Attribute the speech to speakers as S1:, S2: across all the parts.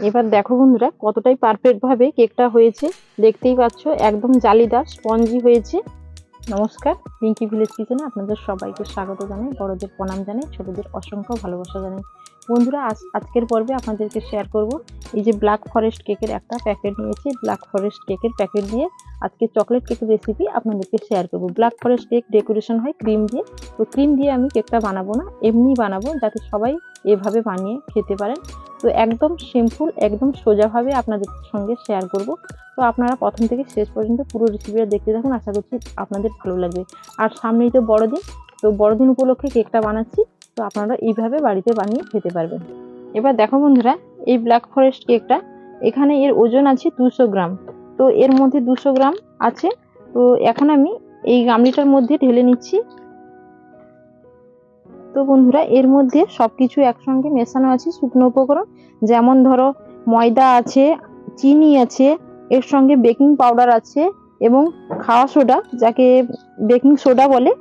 S1: এবার দেখো বন্ধুরা কতটাই পারফেক্ট ভাবে কেকটা হয়েছে, দেখতেই পাচ্ছ একদম জালিদার স্পঞ্জি হয়েছে। নমস্কার, পিঙ্কি ভিলেজ কিচেনে আপনাদের সবাইকে স্বাগত জানাই। বড়দের প্রণাম জানাই, ছোটদের অসংখ্য ভালোবাসা জানাই। বন্ধুরা আজকের পর্বে আপনাদেরকে শেয়ার করব এই যে ব্ল্যাক ফরেস্ট কেকের একটা প্যাকেট নিয়েছি। ব্ল্যাক ফরেস্ট কেকের প্যাকেট দিয়ে আজকে চকলেট কেকের রেসিপি আপনাদেরকে শেয়ার করব। ব্ল্যাক ফরেস্ট কেক ডেকোরেশন হয় ক্রিম দিয়ে, তো ক্রিম দিয়ে আমি কেকটা বানাবো না, এমনি বানাবো যাতে সবাই এভাবে বানিয়ে খেতে পারেন। তো একদম সিম্পল, একদম সোজাভাবে আপনাদের সঙ্গে শেয়ার করব। তো আপনারা প্রথম থেকে শেষ পর্যন্ত পুরো রেসিপিটা দেখতে থাকুন, আশা করছি আপনাদের ভালো লাগবে। আর সামনেই তো বড়দিন, তো বড়দিন উপলক্ষে কেকটা বানাচ্ছি, তো আপনারা এইভাবে বাড়িতে বানিয়ে খেতে পারবেন। এবার দেখো বন্ধুরা, এই ব্ল্যাক ফরেস্ট কেকটা এখানে এর ওজন আছে 200 গ্রাম। তো এর মধ্যে 200 গ্রাম আছে। তো এখন আমি এই গামলিটার মধ্যে ঢেলে নিচ্ছি। তো বন্ধুরা এর মধ্যে সবকিছু একসঙ্গে মেশানো আছে শুকনো উপকরণ, যেমন ধরো ময়দা আছে, চিনি আছে, এর সঙ্গে বেকিং পাউডার আছে এবং খাওয়া সোডা, যাকে বেকিং সোডা বলে,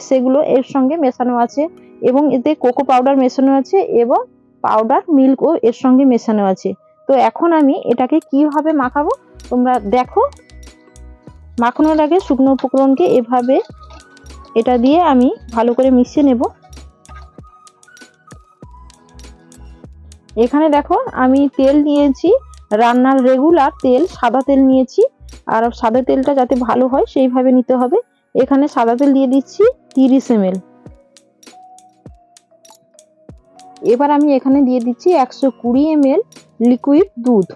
S1: সেগুলো এর সঙ্গে মেশানো আছে এবং এতে কোকো পাউডার মেশানো আছে এবং পাউডার মিল্কও এর সঙ্গে মেশানো আছে। তো এখন আমি এটাকে কিভাবে মাখাবো তোমরা দেখো। মাখানোর আগে শুকনো উপকরণকে এভাবে এটা দিয়ে আমি ভালো করে মিশিয়ে নেব। এখানে দেখো আমি তেল নিয়েছি, রান্নার রেগুলার তেল, সাদা তেল নিয়েছি। আর সাদা তেলটা যাতে ভালো হয় সেইভাবে নিতে হবে। এখানে সাদা তেল দিয়ে দিচ্ছি 30 ml। এবার আমি এখানে দিয়ে দিচ্ছি 120 ml লিকুইড দুধ।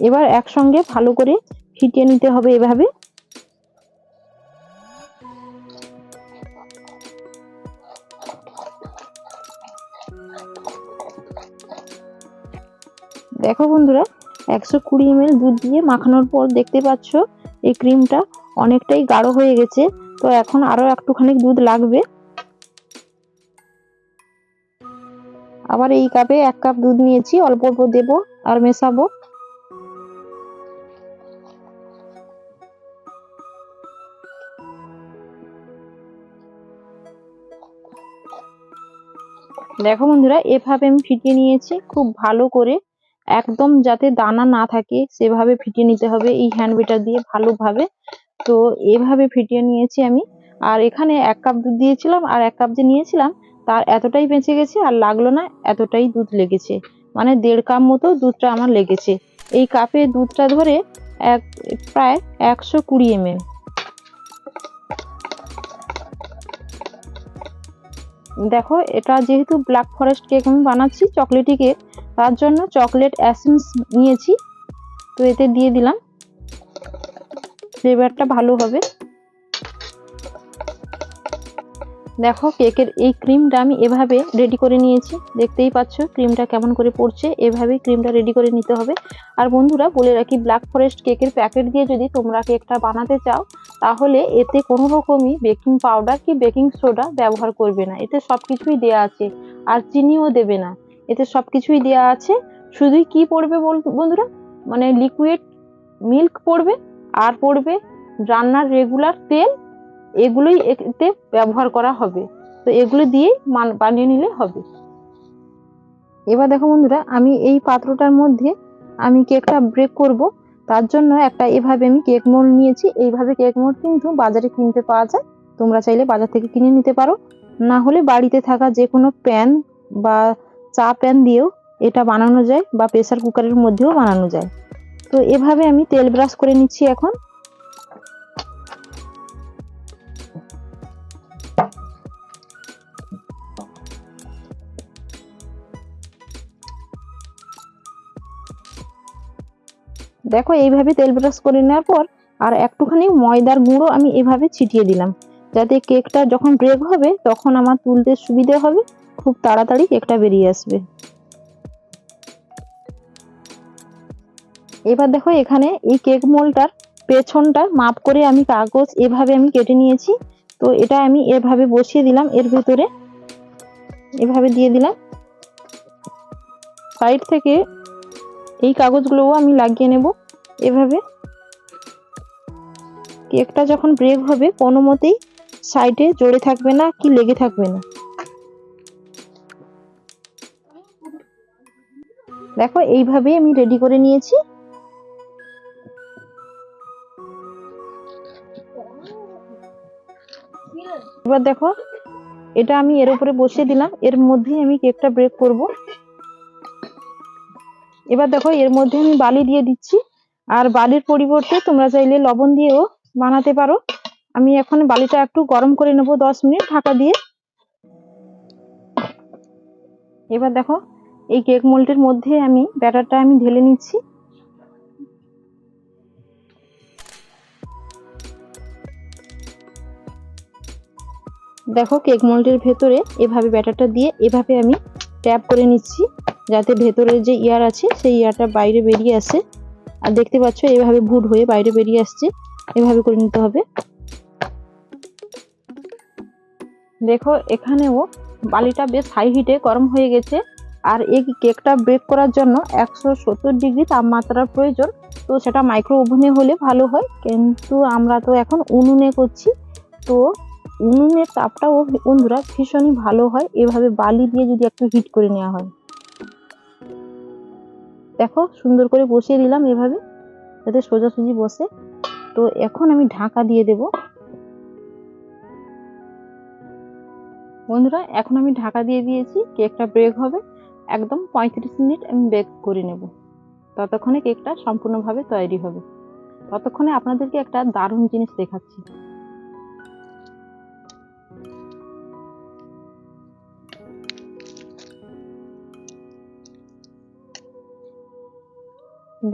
S1: এবার একসঙ্গে ভালো করে ফিটিয়ে নিতে হবে এভাবে। দেখো বন্ধুরা 120 ml দুধ দিয়ে মাখানোর পর দেখতে পাচ্ছ এই ক্রিমটা অনেকটাই গাঢ় হয়ে গেছে। তো এখন আরো একটুখানি দুধ লাগবে। আবার এই কাপে 1 কাপ দুধ নিয়েছি, অল্প অল্প দেব আর মেশাবো। দেখো বন্ধুরা এভাবে আমি ফিটিয়ে নিয়েছি খুব ভালো করে, একদম যাতে দানা না থাকে সেভাবে ফিটিয়ে নিতে হবে এই হ্যান্ড বিটার দিয়ে ভালোভাবে। তো এভাবে ফিটিয়ে নিয়েছি আমি। আর এখানে 1 কাপ দুধ দিয়েছিলাম, আর 1 কাপ যে নিয়েছিলাম তার এতটাই বেঁচে গেছে, আর লাগলো না, এতটাই দুধ লেগেছে, মানে 1.5 কাপ মতো দুধটা আমার লেগেছে। এই কাপে দুধটা ধরে প্রায় 120 ml। দেখো এটা যেহেতু ব্ল্যাক ফরেস্ট কেক আমি বানাচ্ছি চকলেটি কেক, তার জন্য চকলেট এসেন্স নিয়েছি, তো এতে দিয়ে দিলাম, ফ্লেভারটা ভালো হবে। দেখো কেকের এই ক্রিমটা আমি এভাবে রেডি করে নিয়েছি, দেখতেই পাচ্ছ ক্রিমটা কেমন করে পড়ছে, এভাবেই ক্রিমটা রেডি করে নিতে হবে। আর বন্ধুরা বলে রাখি, ব্ল্যাক ফরেস্ট কেকের প্যাকেট দিয়ে যদি তোমরা কেকটা বানাতে চাও তাহলে এতে কোনো রকমই বেকিং পাউডার কি বেকিং সোডা ব্যবহার করবে না, এতে সবকিছুই দেয়া আছে। আর চিনিও দেবে না, এতে সবকিছুই দেয়া আছে। শুধুই কি পড়বে বন্ধুরা, মানে লিকুইড মিল্ক পড়বে, আর পড়বে রান্নার রেগুলার তেল, এগুলোই এতে ব্যবহার করা হবে। তো এগুলো দিয়ে বানিয়ে নিলে হবে। এবার দেখো বন্ধুরা আমি এই পাত্রটার মধ্যে আমি কেকটা বেক করব, তার জন্য একটা এভাবে আমি কেক মোল্ড নিয়েছি। এইভাবে কেক মোল্ড কিন্তু বাজারে কিনতে পাওয়া যায়, তোমরা চাইলে বাজার থেকে কিনে নিতে পারো, না হলে বাড়িতে থাকা যে কোনো প্যান বা চা প্যান দিয়েও এটা বানানো যায়, বা প্রেসার কুকারের মধ্যেও বানানো যায়। তো এভাবে আমি তেল ব্রাশ করে নিচ্ছি এখন। দেখো এইভাবে তেল ব্রাশ করে নেওয়ার পর আর একটুখানি ময়দার গুঁড়ো আমি এভাবে ছিটিয়ে দিলাম, যাতে কেকটা যখন ব্রেক হবে তখন আমার তুলতে সুবিধে হবে, খুব তাড়াতাড়ি কেকটা বেরিয়ে আসবে। এবার দেখো এখানে এই কেক মোল্ডটার পেছনটা মাপ করে আমি কাগজ এভাবে আমি কেটে নিয়েছি। তো এটা আমি এভাবে বসিয়ে দিলাম, এর ভিতরে এভাবে দিয়ে দিলাম। সাইড থেকে এই কাগজগুলোও আমি লাগিয়ে নেব এভাবে। কেকটা যখন ব্রেক হবে কোনো মতেই সাইডে জড়ে থাকবে না কি লেগে থাকবে না। দেখো এইভাবে আমি রেডি করে নিয়েছি। এবার দেখো এটা আমি এর উপরে বসিয়ে দিলাম, এর মধ্যেই আমি কেকটা বেক করব। এবার দেখো এর মধ্যে আমি বালি দিয়ে দিচ্ছি, আর বালির পরিবর্তে তোমরা চাইলে লবণ দিয়েও বানাতে পারো। আমি এখন বালিটা একটু গরম করে নেব 10 মিনিট ঢাকা দিয়ে। এবার দেখো এই কেক মোল্ডের মধ্যে আমি ব্যাটারটা আমি ঢেলে নিচ্ছি। দেখো কেক মোল্ডের ভেতরে এভাবে ব্যাটারটা দিয়ে এভাবে আমি ট্যাপ করে নিচ্ছি, যাতে ভেতরের যে ইয়ার আছে সেই ইয়ারটা বাইরে বেরিয়ে আসে। আর দেখতে পাচ্ছ এভাবে ভুট হয়ে বাইরে বেরিয়ে আসছে, এভাবে করে নিতে হবে। দেখো এখানেও বালিটা বেশ হাই হিটে গরম হয়ে গেছে, আর এই কেকটা বেক করার জন্য 170 ডিগ্রি তাপমাত্রার প্রয়োজন। তো সেটা মাইক্রো ওভেনে হলে ভালো হয়, কিন্তু আমরা তো এখন উনুনে করছি। তো উনুনের তাপটাও বন্ধুরা ভীষণই ভালো হয় এভাবে বালি দিয়ে যদি একটু হিট করে নেওয়া হয়। দেখো সুন্দর করে বসিয়ে দিলাম এভাবে, যাতে সোজাসুজি বসে। তো এখন আমি ঢাকা দিয়ে দেব। বন্ধুরা এখন আমি ঢাকা দিয়ে দিয়েছি, কেকটা বেক হবে একদম 35 মিনিট আমি বেক করে নেব। ততক্ষণে কেকটা সম্পূর্ণভাবে তৈরি হবে। ততক্ষণে আপনাদেরকে একটা দারুণ জিনিস দেখাচ্ছি।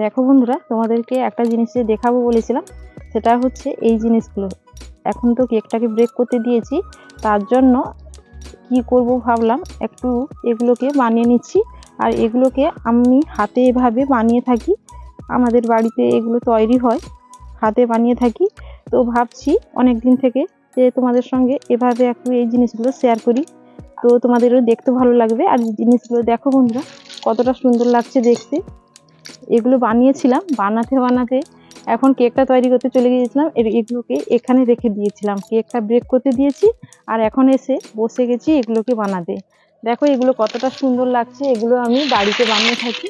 S1: দেখো বন্ধুরা তোমাদেরকে একটা জিনিস যে দেখাবো বলেছিলাম, সেটা হচ্ছে এই জিনিসগুলো। এখন তো কেকটাকে ব্রেক করতে দিয়েছি, তার জন্য কি করব ভাবলাম একটু এগুলোকে বানিয়ে নিচ্ছি। আর এগুলোকে আমি হাতে এভাবে বানিয়ে থাকি, আমাদের বাড়িতে এগুলো তৈরি হয়, হাতে বানিয়ে থাকি। তো ভাবছি অনেক দিন থেকে যে তোমাদের সঙ্গে এভাবে একটু এই জিনিসগুলো শেয়ার করি, তো তোমাদেরও দেখতে ভালো লাগবে। আর জিনিসগুলো দেখো বন্ধুরা কতটা সুন্দর লাগছে দেখতে। এগুলো বানিয়েছিলাম, বানাতে বানাতে এখন কেকটা তৈরি করতে চলে গিয়েছিলাম, এগুলোকে এখানে রেখে দিয়েছিলাম, কেকটা ব্রেক করতে দিয়েছি আর এখন এসে বসে গেছি এগুলোকে বানাতে। দেখো এগুলো কতটা সুন্দর লাগছে, এগুলো আমি বাড়িতে বানিয়ে থাকি।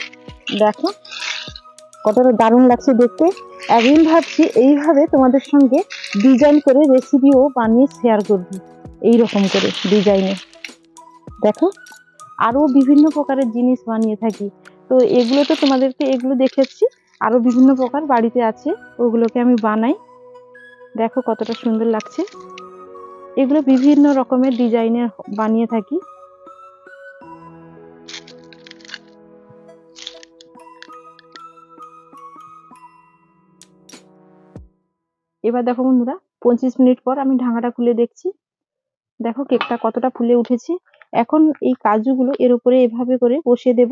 S1: দেখো কতটা দারুণ লাগছে দেখতে। একদিন ভাবছি এইভাবে তোমাদের সঙ্গে ডিজাইন করে রেসিপিও বানিয়ে শেয়ার করবো, এইরকম করে ডিজাইনে। দেখো আরো বিভিন্ন প্রকারের জিনিস বানিয়ে থাকি। তো এগুলো তো তোমাদেরকে এগুলো দেখেছি, আরো বিভিন্ন প্রকার বাড়িতে আছে, ওগুলোকে আমি বানাই। দেখো কতটা সুন্দর লাগছে, এগুলো বিভিন্ন রকমের ডিজাইনের বানিয়ে থাকি। এবার দেখো বন্ধুরা 25 মিনিট পর আমি ঢাকাটা খুলে দেখছি। দেখো কেকটা কতটা ফুলে উঠেছে। এখন এই কাজুগুলো এর উপরে এভাবে করে বসিয়ে দেব।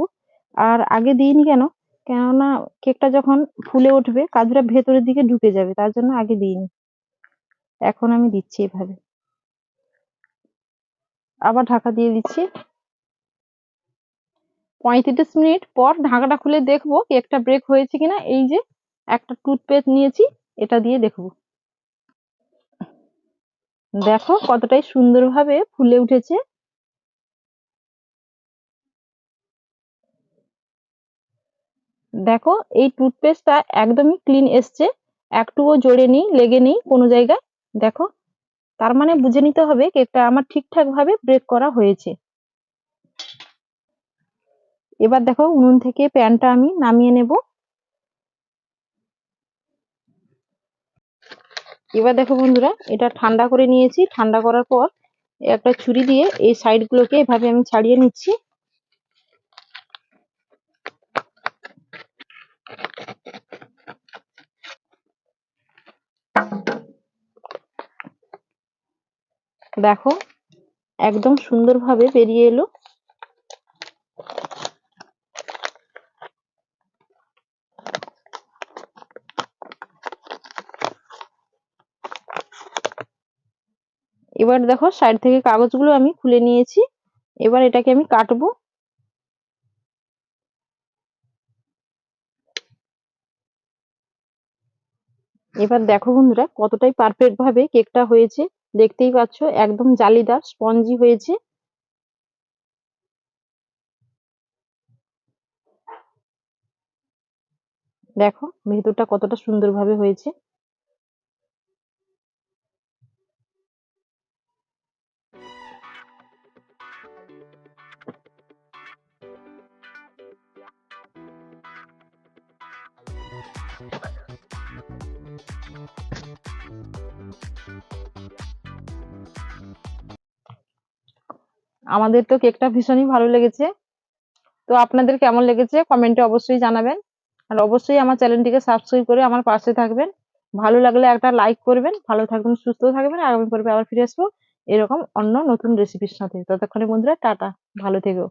S1: আর আগে দিইনি কেন, কেননা কেকটা যখন ফুলে উঠবে কাজুটা ভেতরের দিকে ঢুকে যাবে, তার জন্য আগে দিইনি। এখন আমি দিচ্ছি এভাবে, আবার ঢাকা দিয়ে দিচ্ছি। 35 মিনিট পর ঢাকাটা খুলে দেখবো কেকটা ব্রেক হয়েছে কিনা। এই যে একটা টুথপেস্ট নিয়েছি, এটা দিয়ে দেখবো। দেখো কতটাই সুন্দরভাবে ফুলে উঠেছে। দেখো এই টুথপেস্টটা একদমই ক্লিন এসছে, একটুও জোরে নেই, লেগে নেই কোনো জায়গায়। দেখো তার মানে বুঝে নিতে হবে কেকটা আমার ঠিকঠাক ভাবে ব্রেক করা হয়েছে। এবার দেখো উনুন থেকে প্যানটা আমি নামিয়ে নেব। এবার দেখো বন্ধুরা এটা ঠান্ডা করে নিয়েছি, ঠান্ডা করার পর একটা ছুরি দিয়ে এই সাইড গুলোকে এভাবে আমি ছাড়িয়ে নিচ্ছি। দেখো একদম সুন্দরভাবে বেরিয়ে এলো। এবার দেখো সাইড থেকে কাগজগুলো আমি খুলে নিয়েছি, এবার এটাকে আমি কাটবো। এবার দেখো বন্ধুরা কতটাই পারফেক্ট ভাবে কেকটা হয়েছে, দেখতেই পাচ্ছ একদম জালিদার স্পঞ্জি হয়েছে। দেখো ভেতরটা কতটা সুন্দরভাবে হয়েছে। আমাদের তো কেকটা ভীষণই ভালো লেগেছে। তো আপনাদের কেমন লেগেছে কমেন্টে অবশ্যই জানাবেন। আর অবশ্যই আমার চ্যানেলটিকে সাবস্ক্রাইব করে আমার পাশে থাকবেন। ভালো লাগলে একটা লাইক করবেন। ভালো থাকবেন, সুস্থ থাকবেন। আগামী পর্বে আবার ফিরে আসবো এরকম অন্য নতুন রেসিপির সাথে। ততক্ষণে বন্ধুরা টাটা, ভালো থেকো।